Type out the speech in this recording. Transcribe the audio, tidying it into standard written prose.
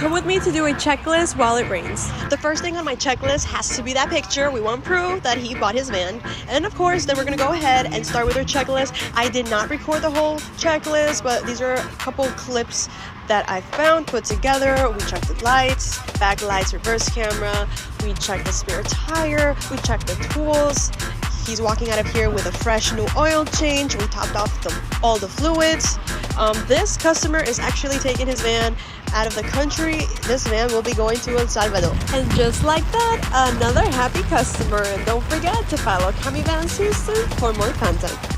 come with me to do a checklist while it rains. The first thing on my checklist has to be that picture. We want proof that he bought his van. And of course, then we're gonna go ahead and start with our checklist. I did not record the whole checklist, but these are a couple clips that I found, put together. We checked the lights, back lights, reverse camera. We checked the spare tire. We checked the tools. He's walking out of here with a fresh new oil change. We topped off all the fluids. This customer is actually taking his van out of the country. This van will be going to El Salvador. And just like that, another happy customer. And don't forget to follow Cami Vans Houston for more content.